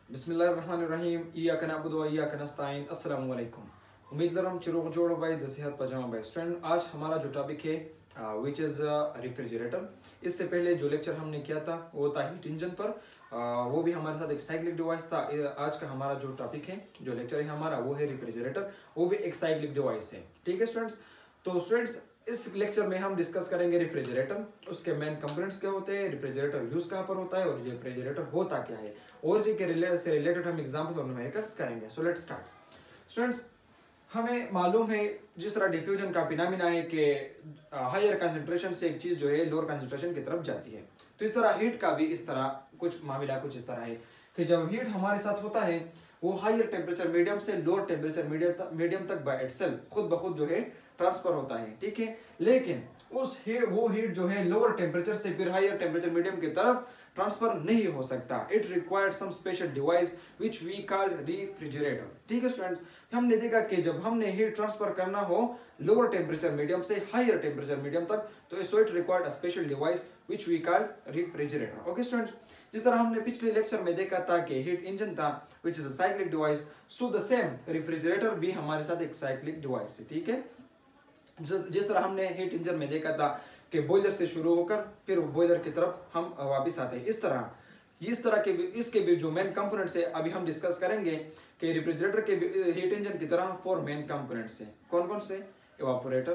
बिस्मिल्लाहिर्रहमानिर्रहीम इय्याका नअबुदु व इय्याका नस्तईन। अस्सलामु अलैकुम। उम्मीद करम चिरोग जोड़ भाई दसिहत पजामा भाई स्टूडेंट। आज हमारा जो टॉपिक है विच इज़ रेफ्रिजरेटर। इससे पहले जो लेक्चर हमने किया था वो था हीट इंजन पर, वो भी हमारे साथ एक साइक्लिक डिवाइस था। आज का हमारा जो टॉपिक है, जो लेक्चर है हमारा, वो है रेफ्रिजरेटर, वो भी एक साइक्लिक डिवाइस है। ठीक है स्टूडेंट्स। तो स्टूडेंट्स, इस लेक्चर में हम डिस्कस करेंगे रेफ्रिजरेटर, उसके मेन कंपोनेंट्स क्या होते हैं, रेफ्रिजरेटर यूज कहाँ पर होता है और रेफ्रिजरेटर होता क्या है, और इसी के से रिलेटेड हम एग्जांपल और न्यूमेरिकल्स करेंगे। So let's start. स्टूडेंट्स, हमें मालूम है जिस तरह डिफ्यूजन का फिनोमेना है कि हायर कंसंट्रेशन से एक चीज जो है लोअर कंसंट्रेशन की तरफ जाती है, तो इस तरह हीट का भी इस तरह कुछ मामला कुछ इस तरह है कि जब हीट हमारे साथ होता है वो हायर टेम्परेचर मीडियम से लोअर टेम्परेचर मीडियम तक बाय इटसेल्फ खुद ब खुद जो है ट्रांसफर होता है। ठीक है, लेकिन वो हीट जो है लोअर टेम्परेचर से फिर हायर टेम्परेचर मीडियम की तरफ ट्रांसफर नहीं हो सकता। It required some special device which we call refrigerator. ठीक है स्टूडेंट्स, हमने देखा कि जब हमने हीट ट्रांसफर करना हो लोअर टेम्परेचर मीडियम से हायर टेम्परेचर मीडियम तक, तो so it required a special device which we call refrigerator. Okay students, जिस तरह हमने पिछले लेक्चर में देखा था कि हीट इंजन था which is a cyclic device, so the same refrigerator भी हमारे साथ एक साइक्लिक डिवाइस है। ठीक है, जिस तरह हमने हीट इंजन में देखा था कि बॉयलर से शुरू होकर फिर बॉयलर की तरफ हम वापस आते हैं, इस तरह के इसके भी जो मेन कंपोनेंट्स है अभी हम डिस्कस करेंगे कि रेफ्रिजरेटर के हीट इंजन की तरह 4 मेन कंपोनेंट्स हैं। कौन कौन से? Evaporator,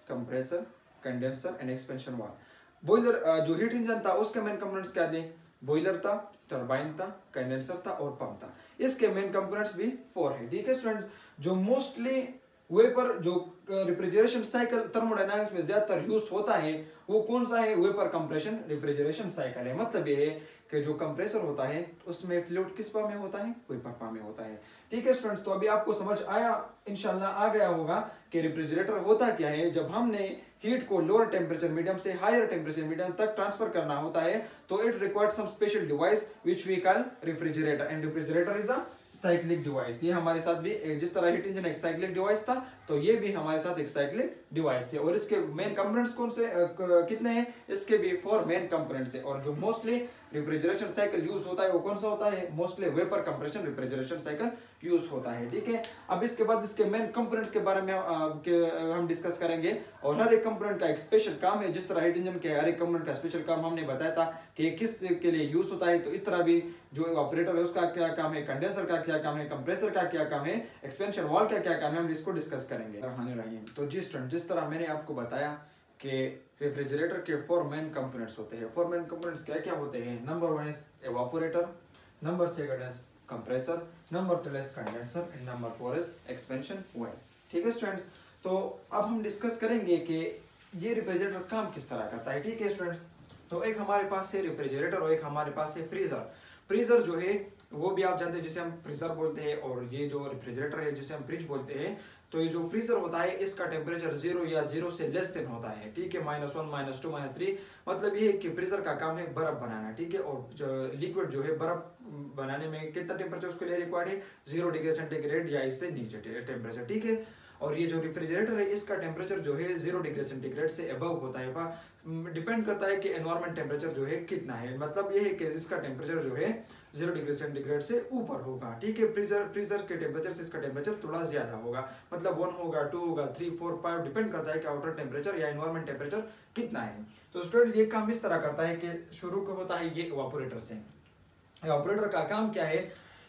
compressor, condenser and expansion valve. Boiler जो हीट इंजन था उसके मेन कंपोनेंट्स क्या थे? बॉयलर था, टरबाइन था, कंडेंसर था और पंप था। इसके मेन कंपोनेंट्स भी 4 है। ठीक है स्टूडेंट्स, जो मोस्टली वेपर जो रेफ्रिजरेशन साइकिल थर्मोडायनामिक्स में ज्यादातर यूज होता है वो कौन सा है? वेपर कंप्रेशन रेफ्रिजरेशन साइकिल है। मतलब ये है कि जो कंप्रेसर होता है उसमें फ्लूइड किस फॉर्म में होता है? वेपर फॉर्म में होता है। ठीक है स्टूडेंट्स, तो अभी आपको समझ आया, इंशाल्लाह आ गया होगा कि रेफ्रिजरेटर होता क्या है। जब हमने हीट को लोअर टेम्परेचर मीडियम से हायर टेम्परेचर मीडियम तक ट्रांसफर करना होता है तो it required some special device which we call refrigerator, and refrigerator is a cyclic device. ये हमारे साथ भी जिस तरह हीट इंजन एक साइक्लिक डिवाइस था, तो ये भी हमारे साथ एक साइक्लिक डिवाइस है। और इसके मेन कंपोनेंट्स कौन से कितने हैं? इसके भी 4 मेन कंपोनेंट्स है। और जो मोस्टली रेफ्रिजरेशन साइकिल यूज होता है वो कौन सा होता है? Mostly vapour compression refrigeration cycle use होता है। ठीक है, अब इसके बाद इसके मेन कंपोनेंट्स के बारे में हम डिस्कस करेंगे और हर एक कंपोनेंट का एक स्पेशल काम है। जिस तरह हीट इंजन के हर एक कंपोनेंट का स्पेशल काम हमने बताया था कि किस के लिए यूज होता है, तो इस तरह भी जो ऑपरेटर है उसका क्या काम है, कंडेंसर का क्या काम है, कंप्रेसर का क्या काम है, एक्सपेंशन वाल्व का क्या काम है, हम इसको डिस्कस करेंगे। तो जी स्टूडेंट, जिस तरह मैंने आपको बताया कि रेफ्रिजरेटर के 4 मेन कंपोनेंट्स होते हैं। 4 मेन कंपोनेंट्स क्या क्या होते हैं? Number 1 is evaporator, number 2 is compressor, number 3 is condenser and number 4 is expansion valve. ठीक है स्टूडेंट्स, तो अब हम डिस्कस करेंगे कि ये रेफ्रिजरेटर काम किस तरह करता है। ठीक है स्टूडेंट्स, तो एक हमारे पास है रेफ्रिजरेटर और एक हमारे पास है फ्रीजर। फ्रीजर जो है वो भी आप जानते हैं जिसे हम फ्रीजर बोलते हैं, और ये जो रेफ्रिजरेटर है जिसे हम फ्रिज बोलते हैं। तो ये जो फ्रीजर होता है इसका टेम्परेचर 0 या 0 से लेस देन होता है। ठीक है, -1, -2, -3, मतलब ये है कि फ्रीजर का काम है बर्फ बनाना। ठीक है, और लिक्विड जो है बर्फ बनाने में कितना टेम्परेचर उसके लिए रिक्वायर्ड है? 0 डिग्री सेंटीग्रेड या इससे नीचे टेम्परेचर। ठीक है, और ये जो रेफ्रिजरेटर है इसका टेम्परेचर जो है 0 डिग्री सेंटीग्रेड से अबव होता है। डिपेंड करता है कि एनवायरमेंट टेम्परेचर जो है कितना है। मतलब ये है कि इसका टेम्परेचर जो है 0 डिग्री सेंटीग्रेड से ऊपर होगा। ठीक है, फ्रीजर के टेम्परेचर से इसका टेम्परेचर थोड़ा ज्यादा होगा, मतलब 1 होगा, 2 होगा, 3, 4, 5, डिपेंड करता है कि आउटर टेम्परेचर या एनवायरमेंट टेम्परेचर कितना है। तो स्टूडेंट्स, ये काम इस तरह करता है कि शुरू को होता है ये इवापोरेटर से। इवापोरेटर का काम क्या है?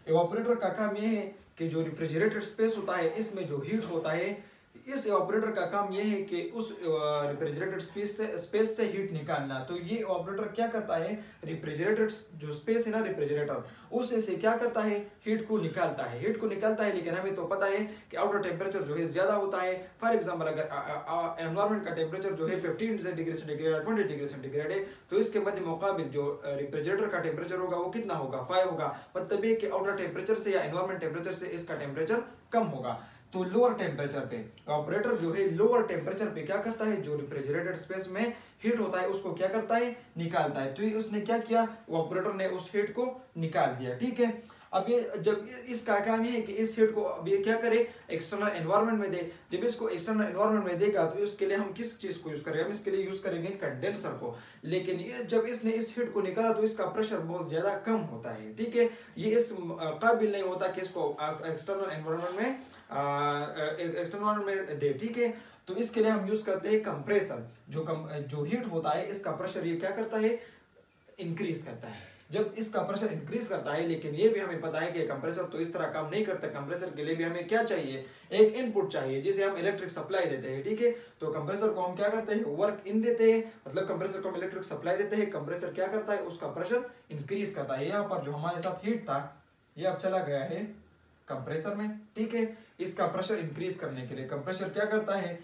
इवापोरेटर का काम ये है कि जो रेफ्रिजरेटर स्पेस होता है इसमें जो हीट होता है, इस इवापोरेटर का काम यह है कि उस रेफ्रिजरेटर स्पेस से हीट निकालना। तो ये इवापोरेटर क्या करता है? रेफ्रिजरेटर जो स्पेस है ना रेफ्रिजरेटर, उससे से क्या करता है? हीट को निकालता है। लेकिन हमें तो पता है कि आउटर टेम्परेचर जो है ज्यादा होता है। फॉर एग्जांपल, अगर एनवायरमेंट का टेम्परेचर जो है 15 डिग्री सेंटीग्रेड या 20 डिग्री सेंटीग्रेड है, तो इसके मध्य मुकाबिल जो रेफ्रिजरेटर का टेम्परेचर होगा वो कितना होगा? 5 होगा। मतलब ये कि आउटर टेम्परेचर से या एनवायरमेंट टेम्परेचर से इसका टेम्परेचर कम होगा। तो लोअर टेम्परेचर पे ऑपरेटर जो है लोअर टेम्परेचर पे क्या करता है? जो रेफ्रिजरेटेड स्पेस में हीट होता है उसको क्या करता है? निकालता है। तो उसने क्या किया? ऑपरेटर ने उस हीट को निकाल दिया, ठीक है। अब ये जब इसका काम ये है कि इस हीट को अब ये क्या करे, एक्सटर्नल एनवायरनमेंट में दे। जब इसको एक्सटर्नल एनवायरनमेंट में देगा तो इसके लिए हम किस चीज को यूज करेंगे, हम इसके लिए यूज करेंगे कंडेंसर को। लेकिन ये जब इसने इस हीट को निकाला तो इसका प्रेशर बहुत ज्यादा कम होता है, ठीक है। ये इस काबिल नहीं होता कि इसको एक्सटर्नल एनवायरनमेंट में दे, ठीक है। तो इसके लिए हम यूज करते हैं कंप्रेसर। जो हीट होता है इसका प्रेशर ये क्या करता है, इंक्रीज करता है। जब इसका प्रेशर इंक्रीज करता है, लेकिन ये भी हमें पता है कि कंप्रेसर तो इस तरह काम नहीं करता। कंप्रेसर के लिए भी हमें क्या चाहिए, एक इनपुट चाहिए जिसे हम इलेक्ट्रिक सप्लाई देते हैं, ठीक है। तो कंप्रेसर को हम क्या करते हैं, वर्क इन देते हैं, मतलब कंप्रेसर को हम इलेक्ट्रिक सप्लाई देते हैं। कंप्रेसर क्या करता है, उसका प्रेशर इंक्रीज करता है। यहाँ पर जो हमारे साथ हीट था ये अब चला गया है कंप्रेसर में, ठीक है। इसका प्रेशर इंक्रीज करने के लिए कंप्रेसर क्या करता है,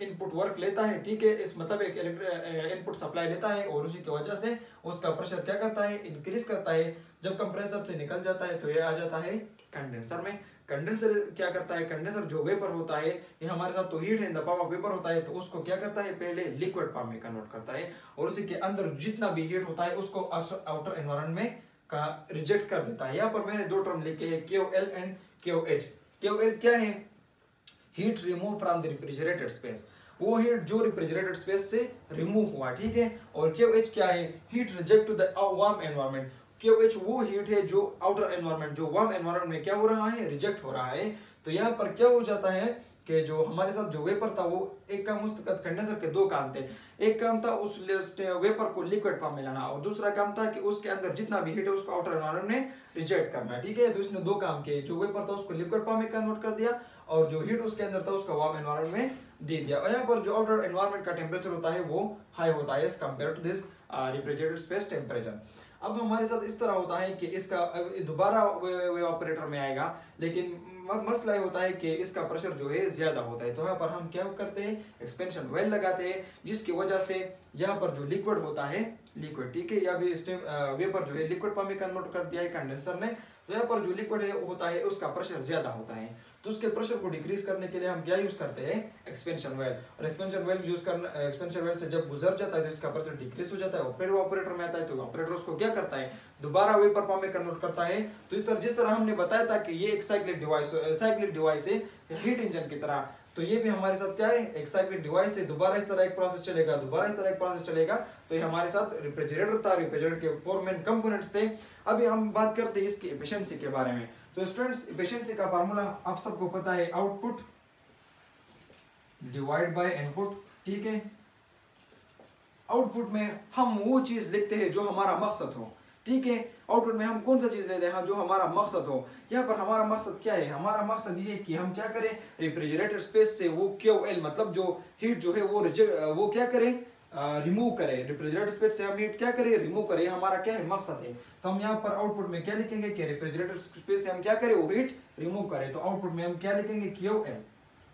इनपुट वर्क लेता है, ठीक है। इस मतलब एक इनपुट सप्लाई लेता है और उसी की वजह से उसका प्रेशर क्या करता है, इंक्रीज करता है। जब कंप्रेसर से निकल जाता है तो ये आ जाता है कंडेंसर में। कंडेंसर क्या करता है, कंडेंसर जो वेपर होता है, ये हमारे साथ तो हीट है, द पावर ऑफ वेपर होता है, तो उसको क्या करता है, पहले लिक्विड फॉर्म में कन्वर्ट करता है और उसी के अंदर जितना भी हीट होता है उसको आउटर एनवायरनमेंट में का रिजेक्ट कर देता है। यहाँ पर मैंने दो टर्म लिखे हैं, QL एंड QH। QL क्या है, heat remove from the refrigerated space, वो हीट जो रेफ्रिजरेटेड स्पेस से रिमूव हुआ, ठीक है। और QH क्या है, heat reject to the warm environment. QH वो हीट है जो आउटर एनवायरनमेंट, जो वार्म एनवायरनमेंट में क्या हो रहा है, रिजेक्ट हो रहा है। तो यहाँ पर क्या हो जाता है कि जो हमारे साथ जो वेपर था वो एक काम, उस कंडेंसर के दो काम थे। एक काम था उस वेपर को लिक्विड फॉर्म में लाना और दूसरा काम था कि उसके अंदर जितना भी हीट है उसको आउटर एनवायरनमेंट में रिजेक्ट करना, ठीक है। तो इसने दो काम किए, जो वेपर था उसको लिक्विड फॉर्म में कन्वर्ट कर दिया और जो हीट उसके अंदर था उसका वार्म एनवायरनमेंट में दे दिया। और यहाँ पर जो आउटर एनवायरनमेंट का टेम्परेचर होता है वो हाई होता है as compared to this refrigerated space temperature. अब हमारे साथ इस तरह होता है कि इसका दोबारा ऑपरेटर में आएगा, लेकिन मसला ये होता है कि इसका प्रेशर जो है ज्यादा होता है। तो यहाँ पर हम क्या करते हैं, एक्सपेंशन वेल लगाते हैं, जिसकी वजह से यहाँ पर जो लिक्विड होता है, लिक्विड, ठीक है, या भी स्टीम वेपर जो है लिक्विड फॉर्म में कन्वर्ट कर दिया है कंडेंसर ने। तो यहाँ पर जो लिक्विड है होता है उसका प्रेशर ज्यादा होता है, तो उसके प्रेशर को डिक्रीज करने के लिए हम क्या यूज करते हैं, एक्सपेंशन वेल। और एक्सपेंशन वेल यूज करना, एक्सपेंशन वेल से जब गुजर जाता है तो इसका प्रेशर डिक्रीज हो जाता है और फिर वो ऑपरेटर में आता है। तो ऑपरेटर उसको क्या करता है, दोबारा वेपर फॉर्म में कन्वर्ट करता है। तो इस तरह जिस तरह हमने बताया था कि ये एक साइक्लिक डिवाइस है हीट इंजन की तरह, तो ये भी हमारे साथ क्या है, एक साइक्लिक डिवाइस है। दोबारा इस तरह एक प्रोसेस चलेगा, दोबारा इस तरह एक प्रोसेस चलेगा। तो ये हमारे साथ रेफ्रिजरेटर था, रेफ्रिजरेटर के 4 मेन कंपोनेंट्स थे। अभी हम बात करते हैं इसकी एफिशिएंसी के बारे में। तो स्टूडेंट्स, एफिशिएंसी का फार्मूला आप सबको पता है, आउटपुट डिवाइड बाय इनपुट, ठीक है। आउटपुट में हम वो चीज लिखते हैं जो हमारा मकसद हो, ठीक है। आउटपुट में हम कौन सा चीज लेते हैं, जो हमारा मकसद हो। यहाँ पर हमारा मकसद क्या है, हमारा मकसद ये है कि हम क्या करें, रेफ्रिजरेटर स्पेस से वो QL मतलब जो हीट जो है वो क्या करें, रिमूव करें। रेफ्रिजरेटर स्पेस से हम हीट क्या करें, रिमूव करें, हमारा क्या है, मकसद है। तो हम यहाँ पर आउटपुट में क्या लिखेंगे कि रेफ्रिजरेटर स्पेस से हम क्या करें, वो हीट रिमूव करें। तो आउटपुट में हम क्या लिखेंगे, QL,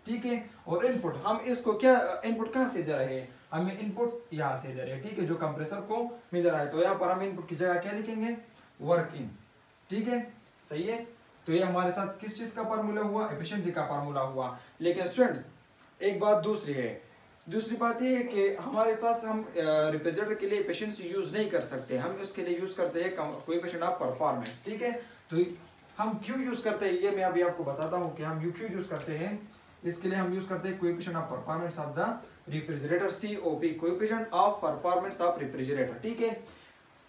ठीक है। और इनपुट, हम इसको क्या इनपुट कहाँ से दे रहे हैं, हमें इनपुट यहाँ से दे रहे हैं, ठीक है, जो कंप्रेसर को मिल रहा है। तो यहाँ पर हम इनपुट की जगह क्या लिखेंगे, वर्क इन, ठीक है, सही है। तो ये हमारे साथ किस चीज का फार्मूला हुआ, एफिशिएंसी का फार्मूला हुआ। लेकिन स्टूडेंट्स एक बात दूसरी है, दूसरी बात ये है कि हमारे पास हम रेफ्रिजरेटर के लिए एफिशिएंसी यूज नहीं कर सकते, हम इसके लिए यूज करते हैं कोएफिशिएंट ऑफ परफॉर्मेंस, ठीक है। तो हम क्यों यूज करते हैं, ये मैं अभी आपको बताता हूँ कि हम क्यों यूज करते हैं। इसके लिए हम यूज करते हैं coefficient of performance of the refrigerator, COP, coefficient of performance of refrigerator, ठीक है।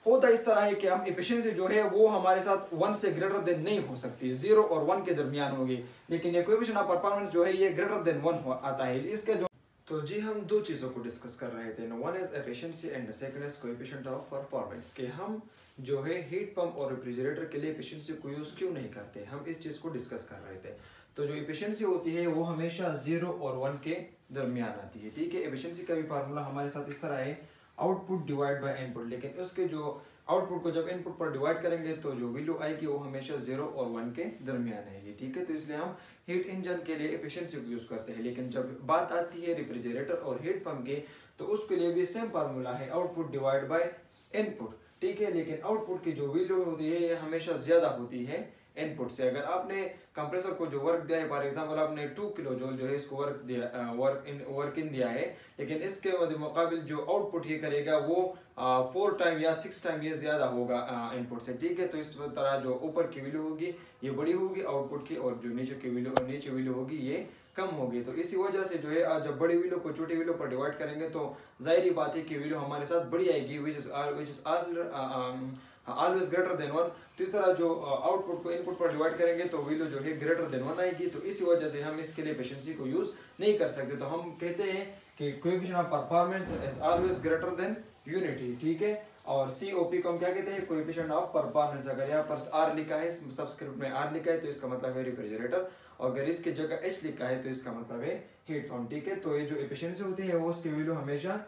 होता इस तरह है कि हम एफिशिएंसी जो है वो हमारे साथ 1 से ग्रेटर देन नहीं हो सकती, 0 और 1 के दरमियान होगी। लेकिन ये कोएफिशिएंट ऑफ परफॉर्मेंस जो है ये ग्रेटर देन 1 आता है। इसके जो तो जी हम दो चीज़ों को डिस्कस कर रहे थे, one is efficiency and second is coefficient of performance, कि हम जो है हीट पंप और रेफ्रिजरेटर के लिए एफिशिएंसी को यूज क्यों नहीं करते, हम इस चीज़ को डिस्कस कर रहे थे। तो जो एफिशिएंसी होती है वो हमेशा 0 और 1 के दरमियान आती है, ठीक है। एफिशिएंसी का भी फार्मूला हमारे साथ इस तरह है, आउटपुट डिवाइड बाय इनपुट। लेकिन उसके जो आउटपुट को जब इनपुट पर डिवाइड करेंगे तो जो वैल्यू आएगी वो हमेशा 0 और 1 के दरमियान आएगी, ठीक है। तो इसलिए हम हीट इंजन के लिए एफिशिएंसी को यूज करते हैं। लेकिन जब बात आती है रेफ्रिजरेटर और हीट पंप के, तो उसके लिए भी सेम फार्मूला है, आउटपुट डिवाइड बाय इनपुट, ठीक है। लेकिन आउटपुट की जो वैल्यू होती है ये हमेशा ज्यादा होती है इनपुट से। अगर आपने कंप्रेसर को जो वर्क दिया है, फॉर एग्जांपल आपने 2 किलो जूल जो है इसको वर्क इन दिया है, लेकिन इसके मुकाबिल जो आउटपुट ये करेगा वो 4 टाइम या 6 टाइम ये ज़्यादा होगा इनपुट से, ठीक है। तो इस तरह जो ऊपर की वैल्यू होगी ये बड़ी होगी आउटपुट की, और जो नीचे की वैल्यू होगी ये कम होगी। तो इसी वजह से जो है जब बड़ी वैल्यू को छोटी वैल्यू पर डिवाइड करेंगे तो जाहिर बात है कि वैल्यू हमारे साथ बड़ी आएगी, which is always greater than 1। तो इस तरह जो आउटपुट को इनपुट पर डिवाइड करेंगे तो वैल्यू जो है ग्रेटर देन 1 आएगी। तो इसी वजह से हम इसके लिए एफिशिएंसी को यूज नहीं कर सकते। तो हम कहते हैं कि coefficient of performance is always greater than unity, ठीक है। और COP को हम क्या कहते हैं, कोएफिशिएंट ऑफ परफॉर्मेंस। अगर यहाँ पर R लिखा है, सबस्क्रिप्ट में R लिखा है तो इसका मतलब है रेफ्रिजरेटर, और अगर इसकी जगह H लिखा है तो इसका मतलब है हीट पंप, ठीक है। तो ये जो एफिशिएंसी होती है वो उसकी वैल्यू हमेशा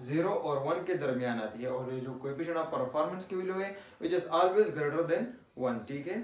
0 और 1 के दरमियान आती है, और ये जो कोएफिशिएंट ऑफ परफॉर्मेंस की वैल्यू है which is always greater than 1, ठीक है।